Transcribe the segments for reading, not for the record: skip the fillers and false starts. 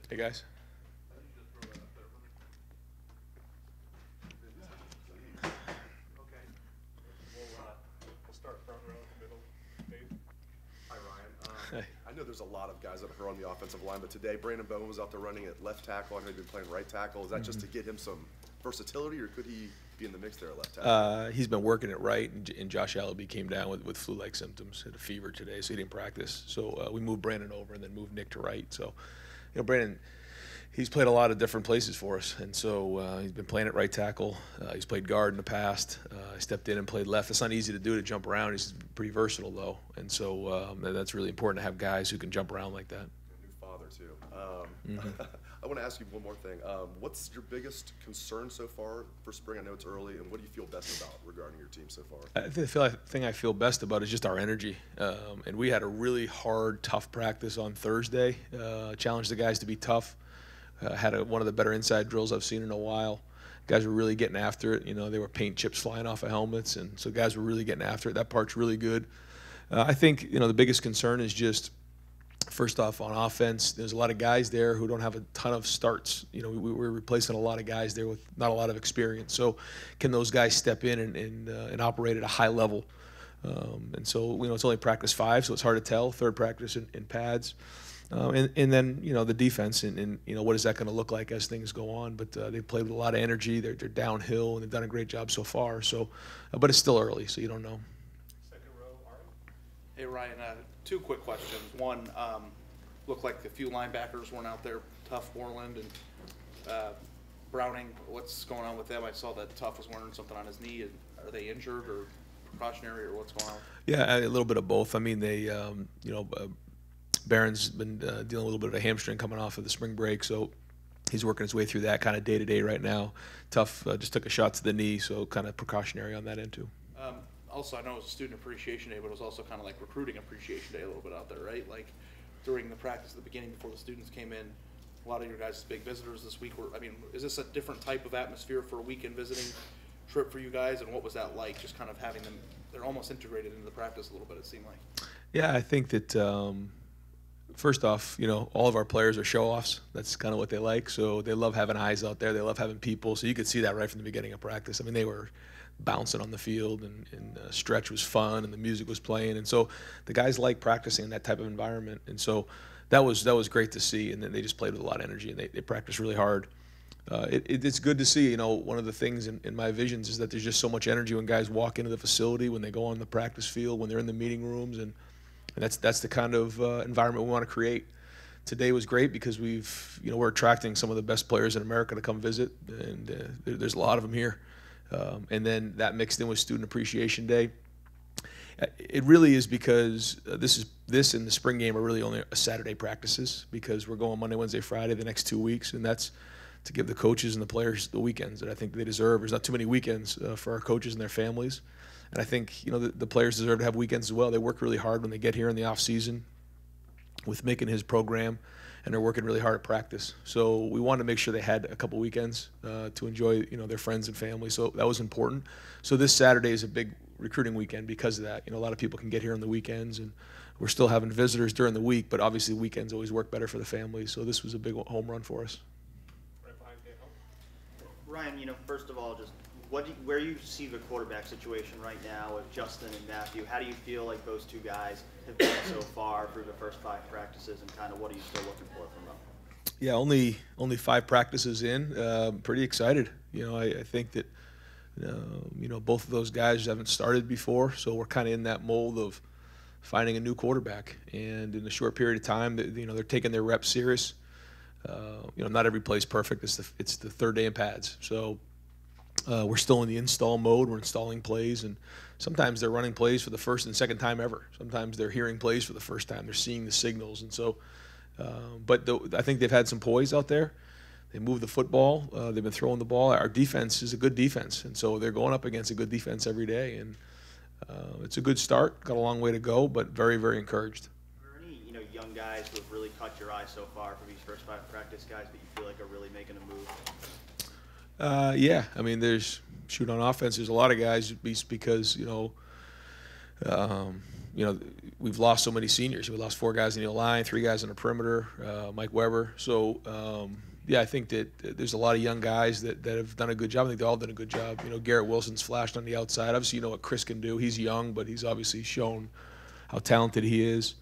Hey, guys. Okay. We'll start front row, middle, Dave. Hi, Ryan. Hey. I know there's a lot of guys that are on the offensive line, but today Brandon Bowen was out there running at left tackle. I know he'd been playing right tackle. Is that just to get him some versatility, or could he be in the mix there at left tackle? He's been working it right, and Josh Allaby came down with flu-like symptoms, had a fever today, so he didn't practice. So we moved Brandon over and then moved Nick to right. So, Brandon, he's played a lot of different places for us, and so he's been playing at right tackle. He's played guard in the past. I stepped in and played left. It's not easy to do, to jump around. He's pretty versatile, though, and so that's really important to have guys who can jump around like that. A new father, too. I want to ask you one more thing. What's your biggest concern so far for spring? I know it's early, and what do you feel best about regarding your team so far? The thing I feel best about is just our energy. And we had a really hard, tough practice on Thursday. Challenged the guys to be tough. Had one of the better inside drills I've seen in a while. Guys were really getting after it. They were paint chips flying off of helmets, and so guys were really getting after it. That part's really good. I think the biggest concern is just, first off, on offense, there's a lot of guys there who don't have a ton of starts. We're replacing a lot of guys there with not a lot of experience. So can those guys step in and operate at a high level? And so, it's only practice 5, so it's hard to tell. Third practice in pads. And then, the defense and what is that going to look like as things go on. But they've played with a lot of energy. They're downhill, and they've done a great job so far. So, but it's still early, so you don't know. Second row, Ari. Hey, Ryan, 2 quick questions. One, looked like a few linebackers weren't out there. Tough, Moreland, and Browning. What's going on with them? I saw that Tough was wearing something on his knee. Are they injured or precautionary, or what's going on? Yeah, a little bit of both. I mean, they, Barron's been dealing with a little bit of a hamstring coming off of the spring break, so he's working his way through that kind of day-to-day right now. Tough just took a shot to the knee, so kind of precautionary on that end, too. Also, I know it was a student appreciation day, but it was also kind of like recruiting appreciation day a little bit out there, right? Like during the practice at the beginning before the students came in, a lot of your guys' big visitors this week is this a different type of atmosphere for a weekend visiting trip for you guys? And what was that like, just kind of having them, they're almost integrated into the practice a little bit, it seemed like? Yeah, I think that first off, all of our players are show-offs. That's kind of what they like. So they love having eyes out there. They love having people. So you could see that right from the beginning of practice. I mean, they were bouncing on the field, and stretch was fun, and the music was playing. And so the guys like practicing in that type of environment. And so that was great to see. And then they just played with a lot of energy, and they practiced really hard. It's good to see. One of the things in my visions is that there's just so much energy when guys walk into the facility, when they go on the practice field, when they're in the meeting rooms, and that's the kind of environment we want to create. Today was great because we're attracting some of the best players in America to come visit, and there's a lot of them here. And then that mixed in with Student Appreciation Day. It really is because this and the spring game are really only Saturday practices, because we're going Monday, Wednesday, Friday the next 2 weeks, and that's to give the coaches and the players the weekends that I think they deserve. There's not too many weekends for our coaches and their families. And I think the players deserve to have weekends as well. They work really hard when they get here in the off season with making his program, and they're working really hard at practice. So we wanted to make sure they had a couple weekends to enjoy their friends and family. So that was important. So this Saturday is a big recruiting weekend because of that. A lot of people can get here on the weekends, and we're still having visitors during the week, but obviously weekends always work better for the families. So this was a big home run for us. Right behind Dave. Ryan, first of all, just where you see the quarterback situation right now with Justin and Matthew, how do you feel like those two guys have been so far through the first 5 practices, and kind of what are you still looking for from them? Yeah, only 5 practices in. Pretty excited. I think that both of those guys haven't started before, so we're kind of in that mold of finding a new quarterback. And in a short period of time, they're taking their reps serious. Not every play is perfect. It's the 3rd day in pads, so. We're still in the install mode. We're installing plays, and sometimes they're running plays for the first and second time ever. Sometimes they're hearing plays for the first time. They're seeing the signals, and so. I think they've had some poise out there. They move the football. They've been throwing the ball. Our defense is a good defense, and so they're going up against a good defense every day. And it's a good start. Got a long way to go, but very, very encouraged. Are there any young guys who have really caught your eye so far from these first 5 practice guys that you feel like are really making a move? Yeah, I mean, there's on offense. There's a lot of guys because you know, we've lost so many seniors. We lost 4 guys in the line, 3 guys on the perimeter, Mike Weber. So, yeah, I think that there's a lot of young guys that have done a good job. I think they all done a good job. You know, Garrett Wilson's flashed on the outside. Obviously, you know what Chris can do. He's young, but he's obviously shown how talented he is.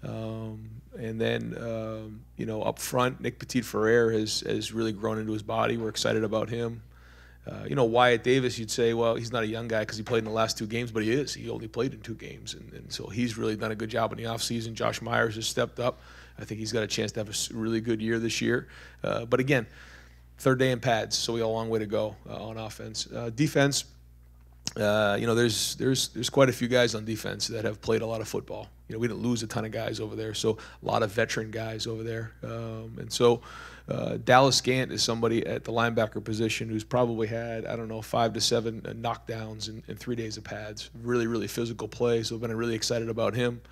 And then, you know, up front, Nick Petit-Ferrer has really grown into his body. We're excited about him. You know, Wyatt Davis, you'd say, well, he's not a young guy because he played in the last 2 games, but he is. He only played in 2 games, and so he's really done a good job in the offseason. Josh Myers has stepped up. I think he's got a chance to have a really good year this year. But again, 3rd day in pads, so we got a long way to go on offense. Defense, you know, there's quite a few guys on defense that have played a lot of football. You know, we didn't lose a ton of guys over there, so a lot of veteran guys over there. And so Dallas Gant is somebody at the linebacker position who's probably had, I don't know, 5 to 7 knockdowns in 3 days of pads. Really, really physical play, so I've been really excited about him.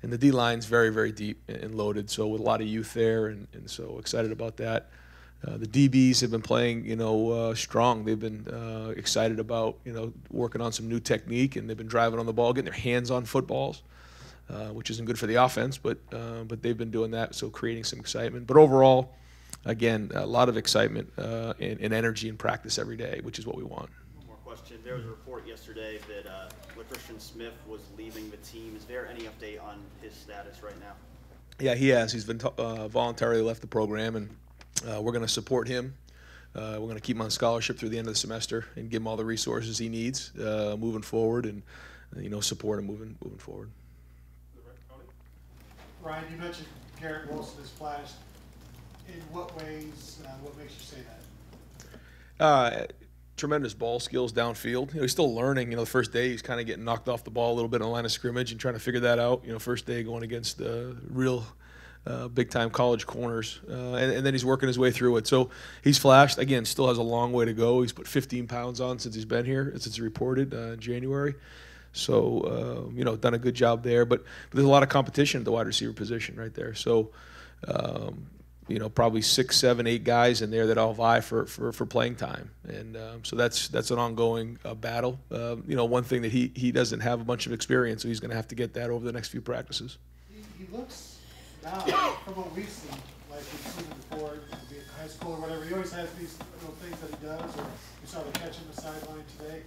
And the D-line's very, very deep and loaded, so with a lot of youth there, and so excited about that. The DBs have been playing, you know, strong. They've been excited about, you know, working on some new technique, and they've been driving on the ball, getting their hands on footballs, which isn't good for the offense, but they've been doing that, so creating some excitement. But overall, again, a lot of excitement and energy in practice every day, which is what we want. One more question. There was a report yesterday that Christian Smith was leaving the team. Is there any update on his status right now? Yeah, he has. He's been voluntarily left the program, and we're going to support him. We're going to keep him on scholarship through the end of the semester and give him all the resources he needs moving forward, and you know, support him moving forward. Ryan, you mentioned Garrett Wilson has flashed. In what ways? What makes you say that? Tremendous ball skills downfield. You know, he's still learning. You know, the first day he's kind of getting knocked off the ball a little bit on the line of scrimmage and trying to figure that out. You know, first day going against real big-time college corners, and then he's working his way through it. So he's flashed. Again, still has a long way to go. He's put 15 pounds on since he's been here, since he reported in January. So, you know, done a good job there. But there's a lot of competition at the wide receiver position right there. So, you know, probably 6, 7, 8 guys in there that all vie for playing time, and so that's an ongoing battle. You know, one thing that he doesn't have a bunch of experience, so he's going to have to get that over the next few practices. He looks now, from what we've seen, like we've seen him before, be it high school or whatever. He always has these little things that he does, or you saw the catch on the sideline today.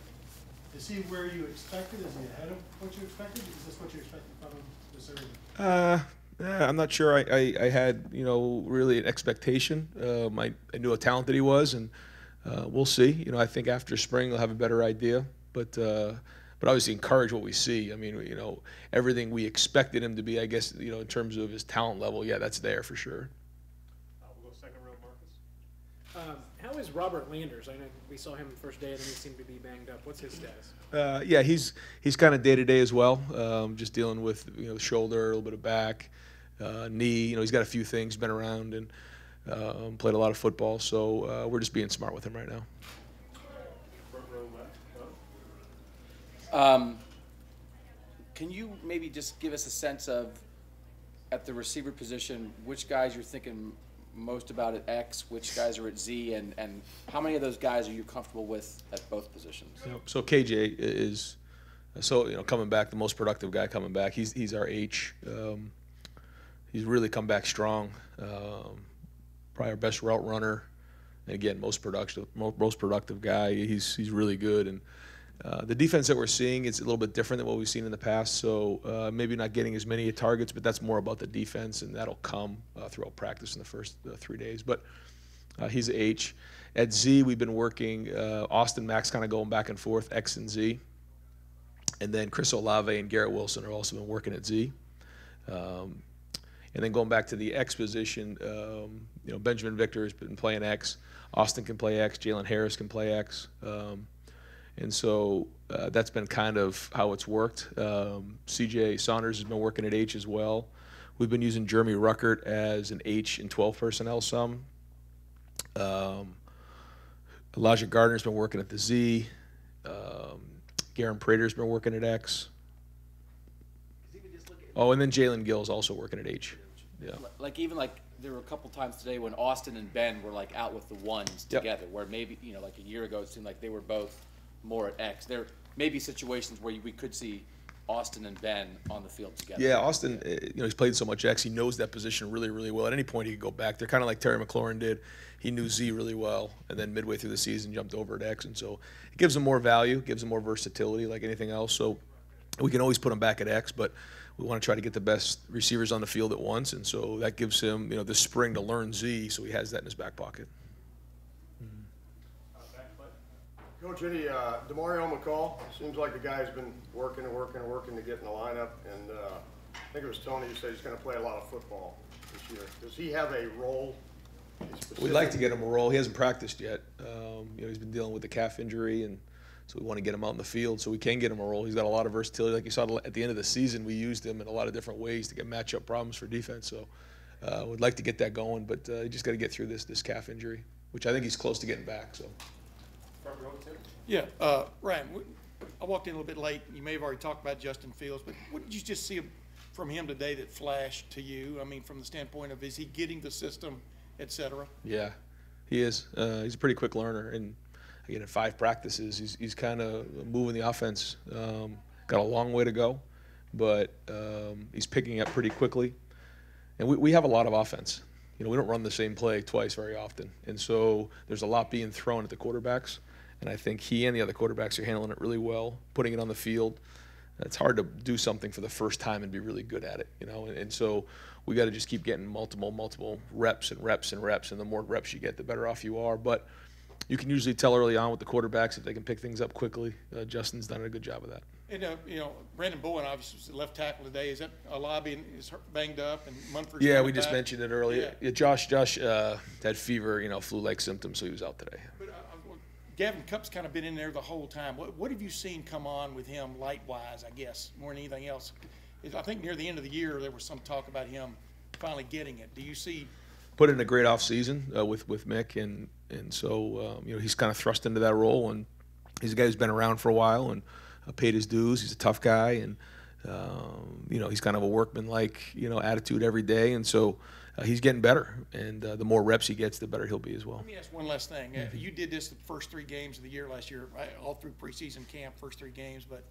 Is he where you expected? Is he ahead of what you expected? Is this what you expected from him this early? Yeah, I'm not sure I had, you know, really an expectation. I knew how talented he was, and we'll see. You know, I think after spring we'll have a better idea. But obviously encourage what we see. I mean, you know, everything we expected him to be, I guess, you know, in terms of his talent level, yeah, that's there for sure. We'll go second row, Marcus. How is Robert Landers? I know we saw him the first day, and then he seemed to be banged up. What's his status? Yeah, he's kind of day-to-day as well, just dealing with, you know, the shoulder, a little bit of back, knee. You know, he's got a few things, been around and played a lot of football. So we're just being smart with him right now. Front row left. Can you maybe just give us a sense of, at the receiver position, which guys you're thinking most about at X, which guys are at Z, and how many of those guys are you comfortable with at both positions? So KJ is, so, you know, coming back, the most productive guy coming back. He's our H. He's really come back strong. Probably our best route runner, and again, most productive guy. He's really good, and the defense that we're seeing is a little bit different than what we've seen in the past. So maybe not getting as many targets, but that's more about the defense, and that'll come throughout practice in the first 3 days. But he's an H. At Z, we've been working Austin Max, kind of going back and forth, X and Z, and then Chris Olave and Garrett Wilson are also been working at Z. And then going back to the X position, you know, Benjamin Victor has been playing X. Austin can play X. Jalen Harris can play X. And so that's been kind of how it's worked. C.J. Saunders has been working at H as well. We've been using Jeremy Ruckert as an H in 12 personnel some. Elijah Gardner's been working at the Z. Garen Prater's been working at X. Oh, and then Jalen Gill's also working at H. Yeah. Like even like there were a couple times today when Austin and Ben were like out with the ones together, where maybe, you know, like a year ago it seemed like they were both more at X. There may be situations where we could see Austin and Ben on the field together. Yeah, Austin, he's played so much X. He knows that position really, really well. At any point, he could go back there, kind of like Terry McLaurin did. He knew Z really well, and then midway through the season, jumped over at X. And so it gives him more value, gives him more versatility like anything else. So we can always put him back at X, but we want to try to get the best receivers on the field at once. And so that gives him, the spring to learn Z, so he has that in his back pocket. Coach Eddie, DeMario McCall, seems like the guy's been working and working and working to get in the lineup, and I think it was Tony who said he's going to play a lot of football this year. Does he have a role? We'd like to get him a role. He hasn't practiced yet. He's been dealing with the calf injury, and so we want to get him out in the field so we can get him a role. He's got a lot of versatility. Like you saw at the end of the season, we used him in a lot of different ways to get matchup problems for defense. So we'd like to get that going, but you just got to get through this calf injury, which I think he's close to getting back. So. Yeah, Ryan, I walked in a little bit late. You may have already talked about Justin Fields, but what did you just see from him today that flashed to you? I mean, from the standpoint of, is he getting the system, et cetera? Yeah, he is. He's a pretty quick learner, and again, in 5 practices, he's kind of moving the offense. Got a long way to go, but he's picking up pretty quickly. And we have a lot of offense. We don't run the same play twice very often, and so there's a lot being thrown at the quarterbacks. And I think he and the other quarterbacks are handling it really well, putting it on the field. It's hard to do something for the first time and be really good at it, And so we got to just keep getting multiple reps and reps and reps. And the more reps you get, the better off you are. But you can usually tell early on with the quarterbacks if they can pick things up quickly. Justin's done a good job of that. And, Brandon Bowen obviously was the left tackle today. Is that a lobby and is banged up and Munford's Yeah, we coming just back? mentioned it earlier. Yeah, Josh had fever, flu-like symptoms, so he was out today. But Gavin Cupp's kind of been in there the whole time. What have you seen come on with him light-wise, I guess, more than anything else? I think near the end of the year there was some talk about him finally getting it. Do you see? Put in a great off-season with Mick, and so he's kind of thrust into that role, and he's a guy who's been around for a while and paid his dues. He's a tough guy, and he's kind of a workman-like attitude every day, and so he's getting better. And the more reps he gets, the better he'll be as well. Let me ask one last thing. You did this the first 3 games of the year last year, right? All through preseason camp, first 3 games. But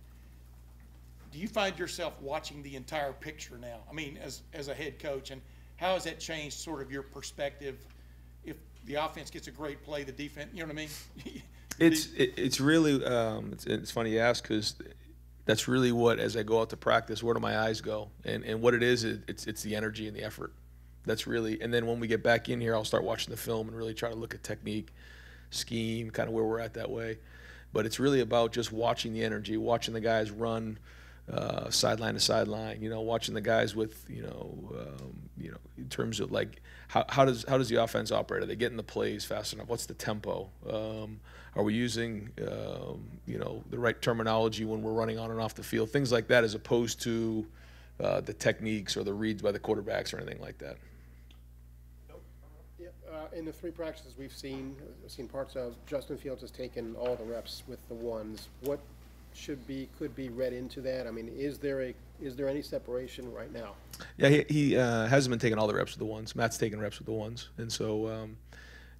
do you find yourself watching the entire picture now? I mean, as a head coach, and how has that changed sort of your perspective? If the offense gets a great play, the defense, you know what I mean? It's really it's funny you ask, because that's really what, as I go out to practice, where do my eyes go? And what it is, it's the energy and the effort. That's really, and then when we get back in here, I'll start watching the film and really try to look at technique, scheme, kind of where we're at that way. But it's really about just watching the energy, watching the guys run sideline to sideline. Watching the guys with in terms of like how does the offense operate? Are they getting the plays fast enough? What's the tempo? Are we using the right terminology when we're running on and off the field? Things like that, as opposed to the techniques or the reads by the quarterbacks or anything like that. In the 3 practices we've seen parts of, Justin Fields has taken all the reps with the ones. What could be read into that? I mean, is there any separation right now? Yeah, he hasn't been taking all the reps with the ones. Matt's taking reps with the ones, and so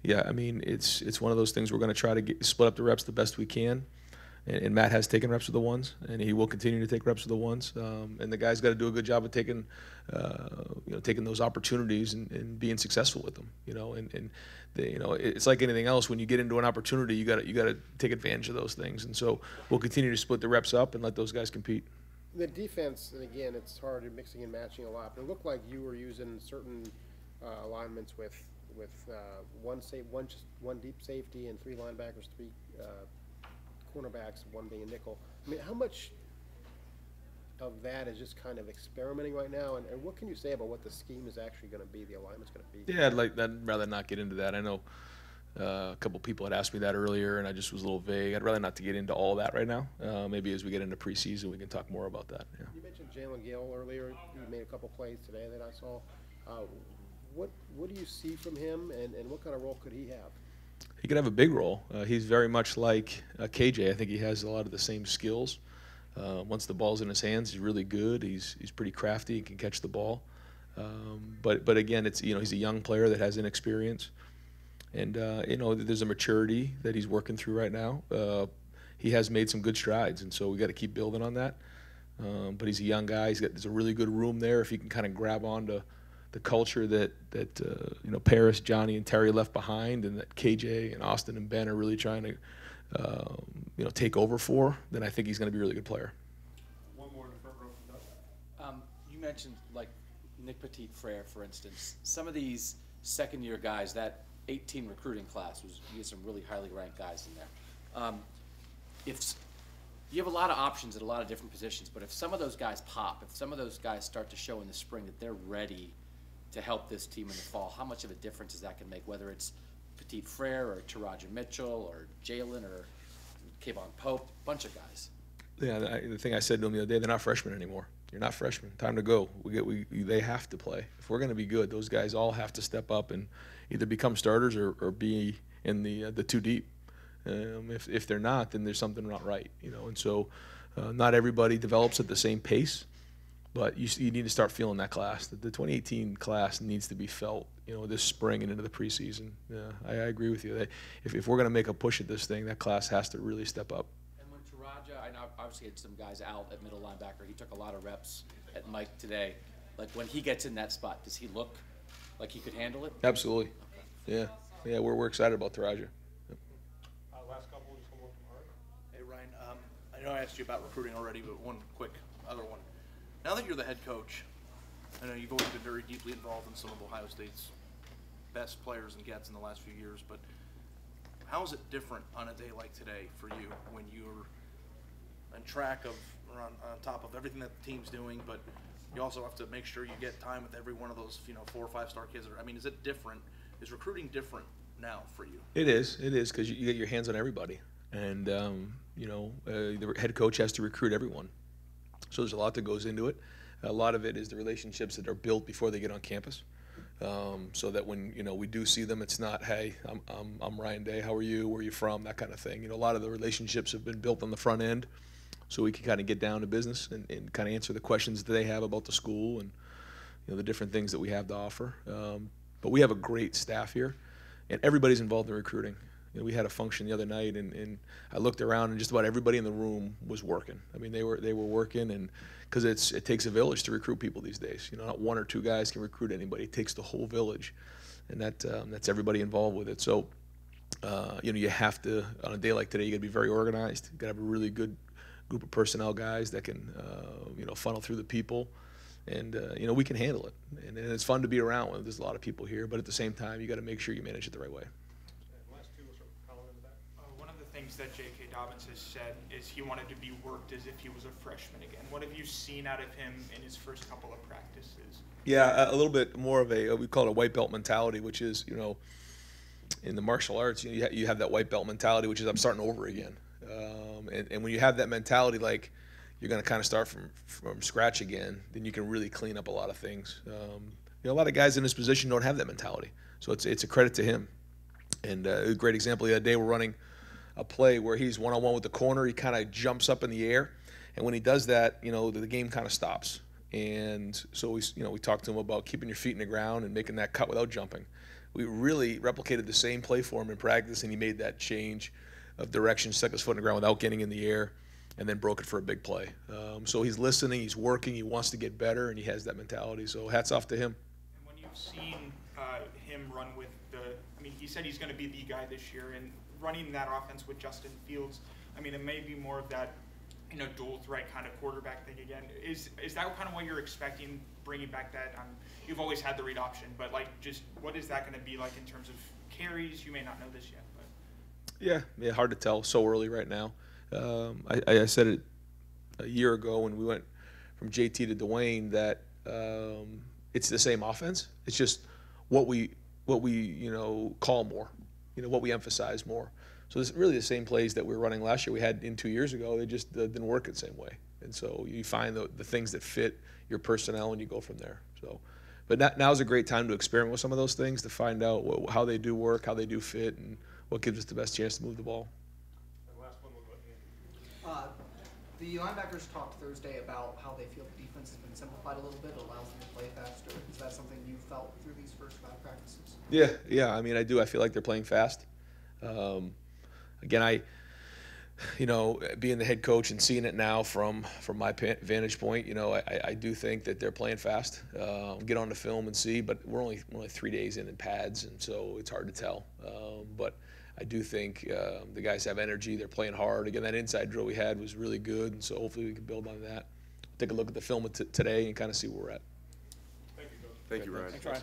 I mean, it's one of those things we're going to try to split up the reps the best we can. And Matt has taken reps with the ones, and he will continue to take reps with the ones. And the guy's got to do a good job of taking those opportunities and being successful with them. It's like anything else. When you get into an opportunity, you got to take advantage of those things. And so we'll continue to split the reps up and let those guys compete. The defense, and again, it's hard in mixing and matching a lot. But it looked like you were using certain alignments with one deep safety and 3 linebackers, 3. Cornerbacks, 1 being a nickel. I mean, how much of that is just kind of experimenting right now, and what can you say about what the scheme is actually going to be, the alignment's going to be? Yeah, I'd rather not get into that. I know a couple people had asked me that earlier, and I just was a little vague. I'd rather not to get into all that right now. Maybe as we get into preseason, we can talk more about that. Yeah. You mentioned Jalen Gill earlier. He made a couple plays today that I saw. What do you see from him, and what kind of role could he have? He could have a big role. He's very much like KJ. I think he has a lot of the same skills. Once the ball's in his hands, he's really good. He's pretty crafty. He can catch the ball. But again, it's he's a young player that has inexperience, and there's a maturity that he's working through right now. He has made some good strides, and so we got to keep building on that. but he's a young guy. There's a really good room there if he can kind of grab onto the culture that Paris, Johnny, and Terry left behind, and that KJ and Austin and Ben are really trying to take over for. Then I think he's going to be a really good player. One more in the front row from Doug. You mentioned like Nick Petit-Frere, for instance. Some of these second-year guys, that 18 recruiting class you had some really highly ranked guys in there. If you have a lot of options at a lot of different positions, but if some of those guys pop, if some of those guys start to show in the spring that they're ready to help this team in the fall, how much of a difference is that can make, whether it's Petit-Frere or Taraja Mitchell or Jalen or Kayvon Pope, bunch of guys. Yeah, the thing I said to them the other day, they're not freshmen anymore. You're not freshmen. Time to go. They have to play. If we're going to be good, those guys all have to step up and either become starters or be in the two deep. If they're not, then there's something not right, And so, not everybody develops at the same pace, but you need to start feeling that class. The 2018 class needs to be felt, this spring and into the preseason. Yeah, I agree with you. If we're going to make a push at this thing, that class has to really step up. And when Taraja, I know obviously had some guys out at middle linebacker. He took a lot of reps at Mike today. Like when he gets in that spot, does he look like he could handle it? Absolutely. Okay. Yeah. We're excited about Taraja. Last couple, just one more from Art. Hey, Ryan, I know I asked you about recruiting already, but one quick other one. Now that you're the head coach, I know you've always been very deeply involved in some of Ohio State's best players and gets in the last few years, but how is it different on a day like today for you when you're on track of, or on top of everything that the team's doing, but you also have to make sure you get time with every one of those, 4 or 5 star kids? Is it different? Is recruiting different now for you? It is, because you get your hands on everybody, and the head coach has to recruit everyone. So there's a lot that goes into it. A lot of it is the relationships that are built before they get on campus, so that when we do see them, it's not, hey, I'm Ryan Day, how are you, where are you from, that kind of thing. A lot of the relationships have been built on the front end, so we can kind of get down to business and kind of answer the questions that they have about the school and the different things that we have to offer. But we have a great staff here, and everybody's involved in recruiting. We had a function the other night, and I looked around, and just about everybody in the room was working. They were working, and because it takes a village to recruit people these days. Not 1 or 2 guys can recruit anybody. It takes the whole village, and that's everybody involved with it. So, you have to, on a day like today, you got to be very organized. You got to have a really good group of personnel guys that can, funnel through the people. And, we can handle it. And it's fun to be around when there's a lot of people here. But at the same time, you got to make sure you manage it the right way. Last two was from Colin in the back. One of the things that J.K. Dobbins has said is he wanted to be worked as if he was a freshman again. What have you seen out of him in his first couple of practices? Yeah, a little bit more of we call it a white belt mentality, which is, in the martial arts, you have that white belt mentality, which is I'm starting over again. And when you have that mentality, like you're going to kind of start from scratch again, then you can really clean up a lot of things. A lot of guys in this position don't have that mentality, so it's a credit to him. And a great example the other day, we're running a play where he's one-on-one with the corner. He kind of jumps up in the air, and when he does that, the game kind of stops. And so we talked to him about keeping your feet in the ground and making that cut without jumping. We really replicated the same play for him in practice, and he made that change of direction, stuck his foot in the ground without getting in the air, and then broke it for a big play. So he's listening, he's working, he wants to get better, and he has that mentality. So hats off to him. And when you've seen him run with he said he's going to be the guy this year, and running that offense with Justin Fields, it may be more of that, dual threat kind of quarterback thing again. Is that kind of what you're expecting, bringing back that? You've always had the read option, but just what is that going to be like in terms of carries? You may not know this yet, but yeah, hard to tell so early right now. I said it a year ago when we went from JT to Dwayne that it's the same offense. It's just what we call more, what we emphasize more. So it's really the same plays that we were running last year we had in 2 years ago. They just didn't work the same way. And so you find the things that fit your personnel and you go from there. So, but now's a great time to experiment with some of those things to find out how they do work, how they do fit, and what gives us the best chance to move the ball. And last one was Andy. The linebackers talked Thursday about how they feel the defense has been simplified a little bit, allows them to play faster. Is that something you felt through these first 5 practices? Yeah, I do. I feel like they're playing fast. Again, you know, being the head coach and seeing it now from my vantage point, you know, I do think that they're playing fast. Get on the film and see, but we're only 3 days in pads, and so it's hard to tell. But I do think the guys have energy. They're playing hard. Again, that inside drill we had was really good, and so hopefully we can build on that. Take a look at the film today and kind of see where we're at. Thank you, Ryan. Thanks, Ryan.